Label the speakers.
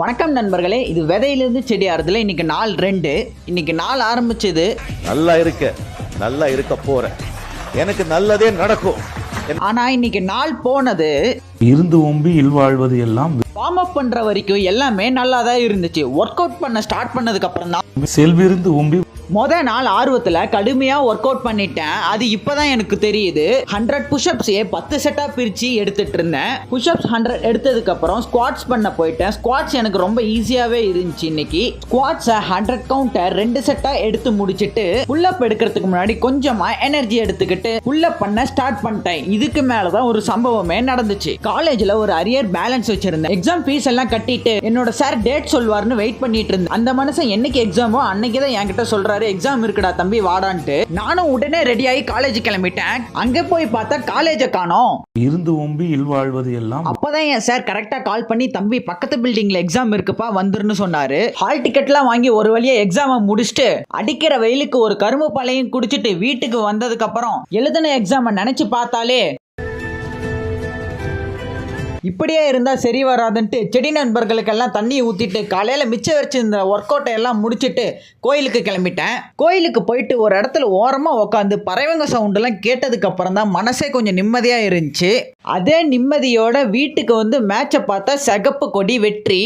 Speaker 1: வணக்கம் நண்பர்களே, இது விதையிலிருந்து செடி ஆறுதல. இன்னைக்கு நாள் 2. இன்னைக்கு நாள் ஆரம்பிச்சது.
Speaker 2: நல்லா இருக்க போற எனக்கு நல்லதே நடக்கும்.
Speaker 1: ஆனா இன்னைக்கு நாள் போனது
Speaker 3: இருந்து ஓம்பி இல்வாழ்வது எல்லாம்
Speaker 1: வார்ம் அப் பண்ற வரைக்கும் எல்லாமே நல்லா தான் இருந்துச்சு. ஒர்க் அவுட் பண்ண ஸ்டார்ட் பண்ணதுக்கு அப்புறம் தான்
Speaker 3: செல்விருந்து ஓம்பி
Speaker 1: நாள் ஆர்வத்துல கடுமையா ஒர்க் அவுட் பண்ணிட்டேன். அது இப்பதான் எனக்கு தெரியுது. 100 புஷ்அப்ஸ் 10 செட்டா பிரிச்சு எடுத்துட்டு இருந்தேன். புஷ்அப்ஸ் 100 எடுத்ததுக்கு அப்புறம் ஸ்குவாட்ஸ் பண்ண போயிட்டேன். ஸ்குவாட்ஸ் எனக்கு ரொம்ப ஈஸியாவே இருந்துச்சு. இன்னைக்கு ஸ்குவாட்ஸ் 100 கவுண்ட 2 செட்டா எடுத்து முடிச்சிட்டு புல் அப் எடுக்கிறதுக்கு முன்னாடி கொஞ்சமா எனர்ஜி எடுத்துக்கிட்டு புல் அப் பண்ண ஸ்டார்ட் பண்ணிட்டேன். இதுக்கு மேலதான் ஒரு சம்பவமே நடந்துச்சு. காலேஜ்ல ஒரு அரியர் பேலன்ஸ் வச்சிருந்தேன். எக்ஸாம் ஃபீஸ் எல்லாம் கட்டிட்டு என்னோட சார் டேட் சொல்வார்னு வெயிட் பண்ணிட்டு இருந்தேன். அந்த மனுஷன் என்னைக்கு எக்ஸாமோ அன்னைக்கு தான் என்கிட்ட சொல்றாரு, எக்ஸாம் இருக்குடா தம்பி வாடான்ட்டு. நானும் உடனே ரெடி ஆகி காலேஜ் கிளம்பிட்டேன். அங்க போய் பார்த்தா காலேஜ காணோம்.
Speaker 3: இருந்து ஓம்பி இல்வாழ்வது எல்லாம்.
Speaker 1: அப்பதான் என் சார் கரெக்டா கால் பண்ணி, தம்பி பக்கத்து பில்டிங்ல எக்ஸாம் இருக்குப்பா வந்துருன்னு சொன்னாரு. ஹால் டிக்கெட்லாம் வாங்கி ஒரு வழியா எக்ஸாம முடிச்சுட்டு அடிக்கிற வெயிலுக்கு ஒரு கரும்பு பாலையும் குடிச்சிட்டு வீட்டுக்கு வந்ததுக்கு அப்புறம் எழுதின எக்ஸாம நினைச்சு பார்த்தாலே இப்படியே இருந்தா சரி வராதுன்ட்டு செடி நண்பர்களுக்கெல்லாம் தண்ணி ஊத்திட்டு காலையில மிச்சம் வச்சிருந்த ஒர்க் அவுட்டை எல்லாம் முடிச்சுட்டு கோயிலுக்கு கிளம்பிட்டேன். கோயிலுக்கு போயிட்டு ஒரு இடத்துல ஓரமா உட்காந்து பறவைங்க சவுண்ட் எல்லாம் கேட்டதுக்கு அப்புறம் தான் மனசே கொஞ்சம் நிம்மதியா இருந்துச்சு. அதே நிம்மதியோட வீட்டுக்கு வந்து மேட்சை பார்த்தா சிகப்பு கொடி வெற்றி.